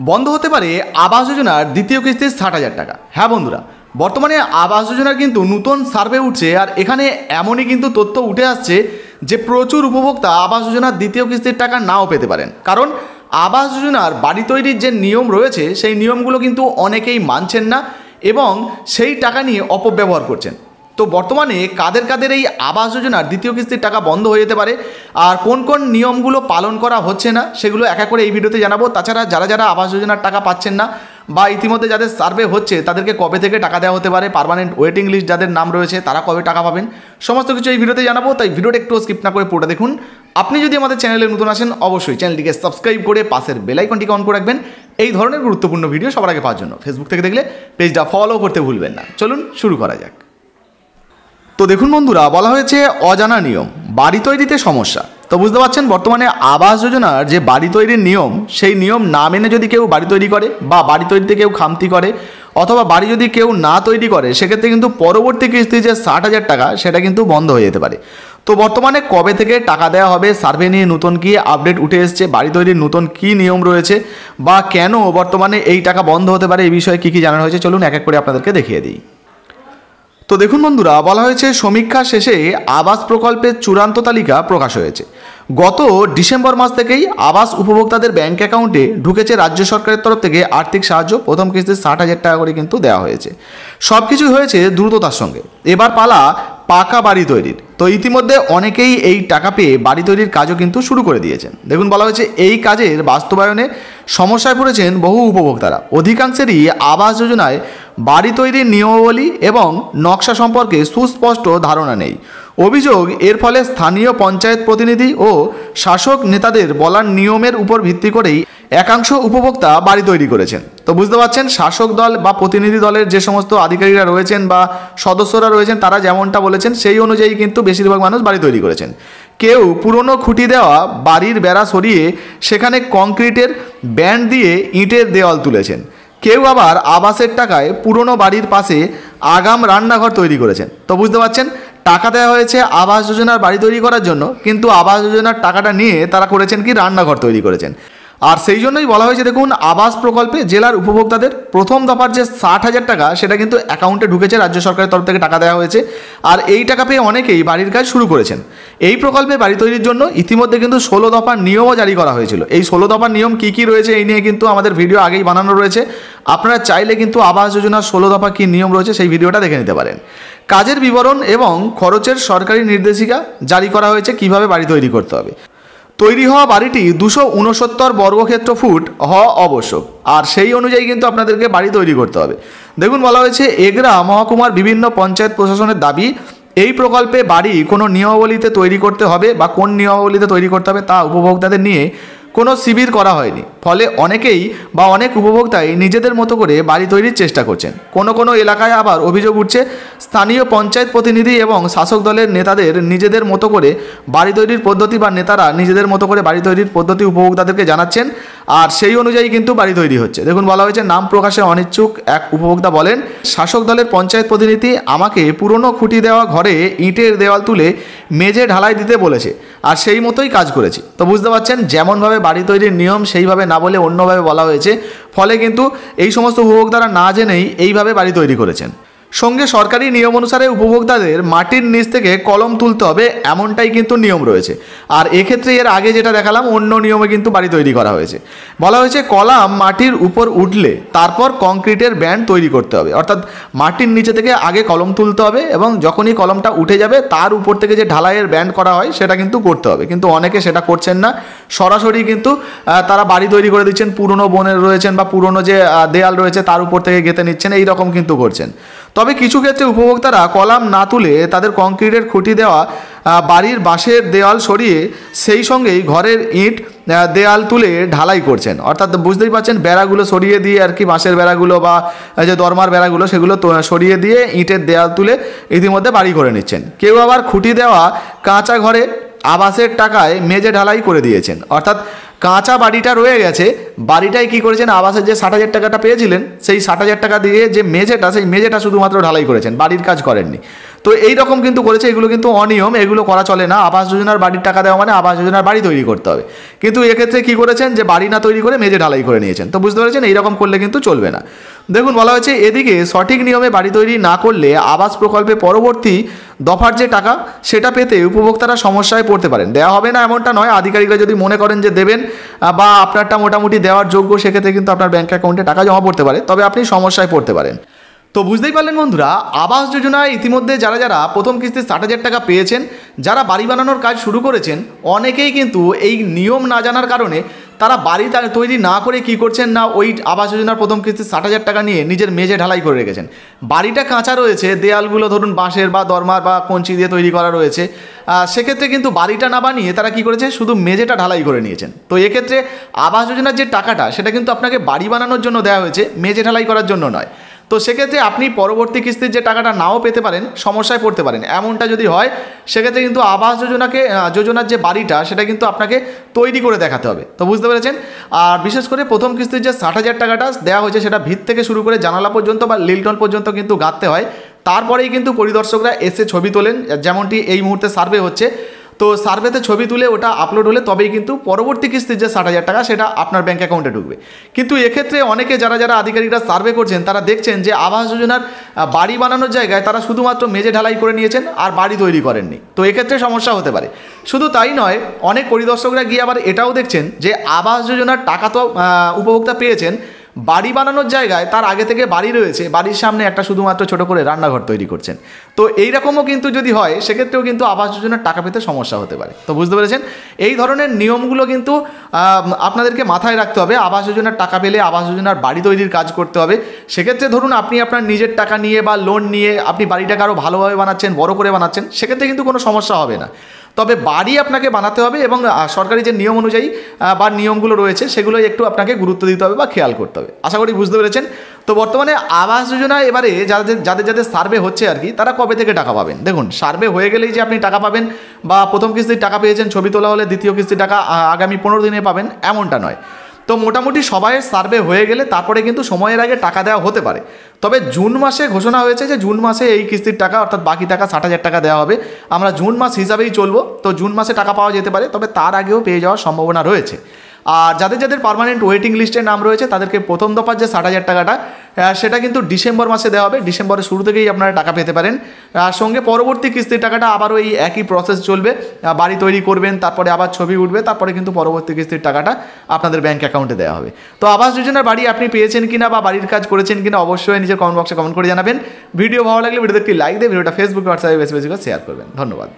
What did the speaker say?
বন্ধ হতে পারে আবাস যোজনার দ্বিতীয় কিস্তির ৬০,০০০ টাকা। হ্যাঁ বন্ধুরা, বর্তমানে আবাস যোজনার কিন্তু নতুন সার্ভে উঠছে, আর এখানে এমনই কিন্তু তথ্য উঠে আসছে যে প্রচুর উপভোক্তা আবাস যোজনার দ্বিতীয় কিস্তির টাকা নাও পেতে পারেন। কারণ আবাস যোজনার বাড়ি তৈরির যে নিয়ম রয়েছে সেই নিয়মগুলো কিন্তু অনেকেই মানছেন না এবং সেই টাকা নিয়ে অপব্যবহার করছেন। তো বর্তমানে কাদের কাদের এই আবাস যোজনার দ্বিতীয় কিস্তির টাকা বন্ধ হয়ে যেতে পারে আর কোন কোন নিয়মগুলো পালন করা হচ্ছে না সেগুলো এক এক করে এই ভিডিওতে জানাবো। তাছাড়া যারা যারা আবাস যোজনার টাকা পাচ্ছেন না বা ইতিমধ্যে যাদের সার্ভে হচ্ছে তাদেরকে কবে থেকে টাকা দেওয়া হতে পারে, পার্মানেন্ট ওয়েটিং লিস্ট যাদের নাম রয়েছে তারা কবে টাকা পাবেন, সমস্ত কিছু এই ভিডিওতে জানাবো। তাই ভিডিওটা একটু স্কিপ না করে পুরোটা দেখুন। আপনি যদি আমাদের চ্যানেলে নতুন আসেন অবশ্যই চ্যানেলটিকে সাবস্ক্রাইব করে পাশের বেল আইকনটিকে অন করে রাখবেন এই ধরনের গুরুত্বপূর্ণ ভিডিও সবার আগে পাওয়ার জন্য। ফেসবুক থেকে দেখলে পেজটা ফলো করতে ভুলবেন না। চলুন শুরু করা যাক। তো দেখুন বন্ধুরা, বলা হয়েছে অজানা নিয়ম, বাড়ি তৈরিতে সমস্যা। তো বুঝতে পারছেন বর্তমানে আবাস যোজনার যে বাড়ি তৈরির নিয়ম সেই নিয়ম না মেনে যদি কেউ বাড়ি তৈরি করে বা বাড়ি তৈরিতে কেউ খামতি করে অথবা বাড়ি যদি কেউ না তৈরি করে সেক্ষেত্রে কিন্তু পরবর্তী কিস্তি যে ৬০,০০০ টাকা সেটা কিন্তু বন্ধ হয়ে যেতে পারে। তো বর্তমানে কবে থেকে টাকা দেওয়া হবে, সার্ভে নিয়ে নতুন কি আপডেট উঠে এসছে, বাড়ি তৈরির নতুন কি নিয়ম রয়েছে বা কেন বর্তমানে এই টাকা বন্ধ হতে পারে এই বিষয়ে কী কী জানানো হয়েছে চলুন এক এক করে আপনাদেরকে দেখিয়ে দিই। তো দেখুন বন্ধুরা, বলা হয়েছে সমীক্ষা শেষে আবাস প্রকল্পের চূড়ান্ত তালিকা প্রকাশ হয়েছে। গত ডিসেম্বর মাস থেকেই আবাস উপভোক্তাদের ব্যাংক অ্যাকাউন্টে ঢুকেছে রাজ্য সরকারের তরফ থেকে আর্থিক সাহায্য। প্রথম কিস্তি ৬০,০০০ টাকা করে কিন্তু দেওয়া হয়েছে। সব কিছুই হয়েছে দ্রুততার সঙ্গে। এবার পালা পাকা বাড়ি তৈরির। তো ইতিমধ্যে অনেকেই এই টাকা পেয়ে বাড়ি তৈরির কাজও কিন্তু শুরু করে দিয়েছেন। দেখুন বলা হয়েছে এই কাজের বাস্তবায়নে সমস্যায় পড়েছেন বহু উপভোক্তারা। অধিকাংশেরই আবাস যোজনায় বাড়ি তৈরির নিয়মাবলী এবং নকশা সম্পর্কে সুস্পষ্ট ধারণা নেই। অভিযোগ এর ফলে স্থানীয় পঞ্চায়েত প্রতিনিধি ও শাসক নেতাদের বলার নিয়মের উপর ভিত্তি করেই একাংশ উপভোক্তা বাড়ি তৈরি করেছেন। তো বুঝতে পারছেন শাসক দল বা প্রতিনিধি দলের যে সমস্ত আধিকারিকরা রয়েছেন বা সদস্যরা রয়েছেন তারা যেমনটা বলেছেন সেই অনুযায়ী কিন্তু বেশিরভাগ মানুষ বাড়ি তৈরি করেছেন। কেউ পুরনো খুঁটি দেওয়া বাড়ির বেড়া সরিয়ে সেখানে কংক্রিটের ব্যান্ড দিয়ে ইটের দেওয়াল তুলেছেন। কেউ আবার আবাসের টাকায় পুরনো বাড়ির পাশে আগাম রান্নাঘর তৈরি করেছেন। তো বুঝতে পারছেন টাকা দেওয়া হয়েছে আবাস যোজনার বাড়ি তৈরি করার জন্য, কিন্তু আবাস যোজনার টাকাটা নিয়ে তারা করেছেন কি রান্নাঘর তৈরি করেছেন। আর সেই জন্যই বলা হয়েছে দেখুন আবাস প্রকল্পে জেলার উপভোক্তাদের প্রথম দফার যে ৬০,০০০ টাকা সেটা কিন্তু অ্যাকাউন্টে ঢুকেছে, রাজ্য সরকারের তরফ থেকে টাকা দেওয়া হয়েছে। আর এই টাকা পেয়ে অনেকেই বাড়ির কাজ শুরু করেছেন। এই প্রকল্পে বাড়ি তৈরির জন্য ইতিমধ্যে কিন্তু ১৬ দফার নিয়মও জারি করা হয়েছিল। এই ১৬ দফার নিয়ম কী কী রয়েছে এই নিয়ে কিন্তু আমাদের ভিডিও আগেই বানানো রয়েছে। আপনারা চাইলে কিন্তু আবাস যোজনার ১৬ দফা কী নিয়ম রয়েছে সেই ভিডিওটা দেখে নিতে পারেন। কাজের বিবরণ এবং খরচের সরকারি নির্দেশিকা জারি করা হয়েছে কিভাবে বাড়ি তৈরি করতে হবে। তৈরি হওয়া বাড়িটি ২৬৯ বর্গক্ষেত্র ফুট হওয়া আবশ্যক, আর সেই অনুযায়ী কিন্তু আপনাদেরকে বাড়ি তৈরি করতে হবে। দেখুন বলা হয়েছে এগরা মহকুমার বিভিন্ন পঞ্চায়েত প্রশাসনের দাবি এই প্রকল্পে বাড়ি কোনো নিয়মাবলীতে তৈরি করতে হবে বা কোন নিয়মাবলীতে তৈরি করতে হবে তা উপভোক্তাদের নিয়ে কোনো শিবির করা হয়নি। ফলে অনেকেই বা অনেক উপভোক্তাই নিজেদের মতো করে বাড়ি তৈরির চেষ্টা করছেন। কোনো এলাকায় আবার অভিযোগ উঠছে স্থানীয় পঞ্চায়েত প্রতিনিধি এবং শাসক দলের নেতাদের নিজেদের মতো করে বাড়ি তৈরির পদ্ধতি বা নেতারা নিজেদের মতো করে বাড়ি তৈরির পদ্ধতি উপভোক্তাদেরকে জানাচ্ছেন, আর সেই অনুযায়ী কিন্তু বাড়ি তৈরি হচ্ছে। দেখুন বলা হয়েছে নাম প্রকাশে অনিচ্ছুক এক উপভোক্তা বলেন, শাসক দলের পঞ্চায়েত প্রতিনিধি আমাকে পুরনো খুঁটি দেওয়া ঘরে ইটের দেওয়াল তুলে মেঝে ঢালাই দিতে বলেছে, আর সেই মতোই কাজ করেছি। তো বুঝতে পারছেন যেমনভাবে বাড়ি তৈরির নিয়ম সেইভাবে না বলে অন্যভাবে বলা হয়েছে, ফলে কিন্তু এই সমস্ত উপভোক্তারা না জেনেই এইভাবে বাড়ি তৈরি করেছেন। সঙ্গে সরকারি নিয়ম অনুসারে উপভোক্তাদের মাটির নিচ থেকে কলম তুলতে হবে এমনটাই কিন্তু নিয়ম রয়েছে। আর এক্ষেত্রে এর আগে যেটা দেখালাম অন্য নিয়মে কিন্তু বাড়ি তৈরি করা হয়েছে। বলা হয়েছে কলাম মাটির উপর উঠলে তারপর কংক্রিটের ব্যান্ড তৈরি করতে হবে, অর্থাৎ মাটির নিচে থেকে আগে কলম তুলতে হবে এবং যখনই কলমটা উঠে যাবে তার উপর থেকে যে ঢালাইয়ের ব্যান্ড করা হয় সেটা কিন্তু করতে হবে। কিন্তু অনেকে সেটা করছেন না, সরাসরি কিন্তু তারা বাড়ি তৈরি করে দিচ্ছেন, পুরনো বনের রয়েছেন বা পুরনো যে দেয়াল রয়েছে তার উপর থেকে গেঁথে নিচ্ছেন, এই রকম কিন্তু করছেন। তবে কিছু ক্ষেত্রে উপভোক্তারা কলাম না তুলে তাদের কংক্রিটের খুঁটি দেওয়া বাড়ির বাঁশের দেওয়াল সরিয়ে সেই সঙ্গেই ঘরের ইট দেয়াল তুলে ঢালাই করছেন, অর্থাৎ বুঝতেই পারছেন বেড়াগুলো সরিয়ে দিয়ে আর কি বাঁশের বেড়াগুলো বা যে দরমার বেড়াগুলো সেগুলো সরিয়ে দিয়ে ইটের দেয়াল তুলে ইতিমধ্যে বাড়ি করে নিচ্ছেন। কেউ আবার খুঁটি দেওয়া কাঁচা ঘরে আবাসের টাকায় মেঝে ঢালাই করে দিয়েছেন, অর্থাৎ কাঁচা বাড়িটা রয়ে গেছে, বাড়িটাই কী করেছেন আবাসের যে ৬০,০০০ টাকাটা পেয়েছিলেন সেই ৬০,০০০ টাকা দিয়ে যে মেঝেটা সেই মেঝেটা শুধুমাত্র ঢালাই করেছেন, বাড়ির কাজ করেননি। তো এই রকম কিন্তু করেছে, এগুলো কিন্তু অনিয়ম, এগুলো করা চলে না। আবাস যোজনার বাড়ির টাকা দেওয়া মানে আবাস যোজনার বাড়ি তৈরি করতে হবে, কিন্তু এক্ষেত্রে কী করেছেন যে বাড়ি না তৈরি করে মেঝে ঢালাই করে নিয়েছেন। তো বুঝতে পেরেছেন, এইরকম করলে কিন্তু চলবে না। দেখুন বলা হয়েছে এদিকে সঠিক নিয়মে বাড়ি তৈরি না করলে আবাস প্রকল্পে পরবর্তী দফার যে টাকা সেটা পেতে উপভোক্তারা সমস্যায় পড়তে পারেন। দেওয়া হবে না এমনটা নয়, আধিকারিকরা যদি মনে করেন যে দেবেন বা আপনারটা মোটামুটি দেওয়ার যোগ্য, সেক্ষেত্রে কিন্তু আপনার ব্যাঙ্ক অ্যাকাউন্টে টাকা জমা পড়তে পারে, তবে আপনি সমস্যায় পড়তে পারেন। তো বুঝতেই পারলেন বন্ধুরা, আবাস যোজনায় ইতিমধ্যে যারা যারা প্রথম কিস্তির 60,000 টাকা পেয়েছেন, যারা বাড়ি বানানোর কাজ শুরু করেছেন, অনেকেই কিন্তু এই নিয়ম না জানার কারণে তারা বাড়ি তৈরি না করে কি করছেন না, ওই আবাস যোজনার প্রথম কিস্তির 60,000 টাকা নিয়ে নিজের মেঝে ঢালাই করে রেখেছেন। বাড়িটা কাঁচা রয়েছে, দেয়ালগুলো ধরুন বাঁশের বা দরমার বা কঞ্চি দিয়ে তৈরি করা রয়েছে, সেক্ষেত্রে কিন্তু বাড়িটা না বানিয়ে তারা কি করেছে, শুধু মেঝেটা ঢালাই করে নিয়েছেন। তো এক্ষেত্রে আবাস যোজনার যে টাকাটা সেটা কিন্তু আপনাকে বাড়ি বানানোর জন্য দেওয়া হয়েছে, মেঝে ঢালাই করার জন্য নয়। তো সেক্ষেত্রে আপনি পরবর্তী কিস্তির যে টাকাটা নাও পেতে পারেন, সমস্যায় পড়তে পারেন। এমনটা যদি হয় সেক্ষেত্রে কিন্তু আবাস যোজনার যে বাড়িটা সেটা কিন্তু আপনাকে তৈরি করে দেখাতে হবে। তো বুঝতে পেরেছেন। আর বিশেষ করে প্রথম কিস্তির যে 60,000 টাকাটা দেওয়া হয়েছে সেটা ভিত থেকে শুরু করে জানালা পর্যন্ত বা লিলটন পর্যন্ত কিন্তু গাঁথতে হয়, তারপরেই কিন্তু পরিদর্শকরা এসে ছবি তোলেন, যেমনটি এই মুহূর্তে সার্ভে হচ্ছে। তো সার্ভেতে ছবি তুলে ওটা আপলোড হলে তবেই কিন্তু পরবর্তী কিস্তির যে 60,000 টাকা সেটা আপনার ব্যাঙ্ক অ্যাকাউন্টে ঢুকবে। কিন্তু এক্ষেত্রে অনেকে যারা আধিকারিকরা সার্ভে করছেন তারা দেখছেন যে আবাস যোজনার বাড়ি বানানোর জায়গায় তারা শুধুমাত্র মেঝে ঢালাই করে নিয়েছেন আর বাড়ি তৈরি করেননি। তো এক্ষেত্রে সমস্যা হতে পারে। শুধু তাই নয়, অনেক পরিদর্শকরা গিয়ে আবার এটাও দেখছেন যে আবাস যোজনার টাকা তো উপভোক্তা পেয়েছেন, বাড়ি বানানোর জায়গায় তার আগে থেকে বাড়ি রয়েছে, বাড়ির সামনে একটা শুধুমাত্র ছোট করে রান্নাঘর তৈরি করছেন। তো এইরকমও কিন্তু যদি হয় সেক্ষেত্রেও কিন্তু আবাস যোজনার টাকা পেতে সমস্যা হতে পারে। তো বুঝতে পেরেছেন, এই ধরনের নিয়মগুলো কিন্তু আপনাদেরকে মাথায় রাখতে হবে। আবাস যোজনার টাকা পেলে আবাস যোজনার বাড়ি তৈরির কাজ করতে হবে। সেক্ষেত্রে ধরুন আপনি আপনার নিজের টাকা নিয়ে বা লোন নিয়ে আপনি বাড়িটাকে আরও ভালোভাবে বানাচ্ছেন, বড় করে বানাচ্ছেন, সেক্ষেত্রে কিন্তু কোনো সমস্যা হবে না। তবে বাড়ি আপনাকে বানাতে হবে এবং সরকারি যে নিয়ম অনুযায়ী বা নিয়মগুলো রয়েছে সেগুলো একটু আপনাকে গুরুত্ব দিতে হবে বা খেয়াল করতে হবে। আশা করি বুঝতে পেরেছেন। তো বর্তমানে আবাস যোজনায় এবারে যাদের সার্ভে হচ্ছে আর কি, তারা কবে থেকে টাকা পাবেন? দেখুন, সার্ভে হয়ে গেলেই যে আপনি টাকা পাবেন বা প্রথম কিস্তির টাকা পেয়েছেন, ছবি তোলা হলে দ্বিতীয় কিস্তির টাকা আগামী 15 দিনে পাবেন, এমনটা নয়। তো মোটামুটি সবাইয়ের সার্ভে হয়ে গেলে তারপরে কিন্তু সময়ের আগে টাকা দেওয়া হতে পারে। তবে জুন মাসে ঘোষণা হয়েছে যে জুন মাসে এই কিস্তির টাকা অর্থাৎ বাকি টাকা 60,000 টাকা দেওয়া হবে। আমরা জুন মাস হিসাবেই চলবো। তো জুন মাসে টাকা পাওয়া যেতে পারে, তবে তার আগেও পেয়ে যাওয়ার সম্ভাবনা রয়েছে। আর যাদের পার্মানেন্ট ওয়েটিং লিস্টে নাম রয়েছে তাদেরকে প্রথম দফার যে 60,000 টাকাটা সেটা কিন্তু ডিসেম্বর মাসে দেওয়া হবে। ডিসেম্বরের শুরু থেকেই আপনারা টাকা পেতে পারেন। সঙ্গে পরবর্তী কিস্তির টাকাটা আবারও এই একই প্রসেস চলবে। বাড়ি তৈরি করবেন, তারপরে আবার ছবি উঠবে, তারপরে কিন্তু পরবর্তী কিস্তির টাকাটা আপনাদের ব্যাঙ্ক অ্যাকাউন্টে দেওয়া হবে। তো আবাস যোজনার বাড়ি আপনি পেয়েছেন কিনা বা বাড়ির কাজ করেছেন কিনা অবশ্যই নিজের কমেন্ট বক্সে কমেন্ট করে জানাবেন। ভিডিও ভালো লাগলে ভিডিওতে একটি লাইক দিয়ে ভিডিওটা ফেসবুক হোয়াটসঅ্যাপে বেশি বেশি করে শেয়ার করবেন। ধন্যবাদ।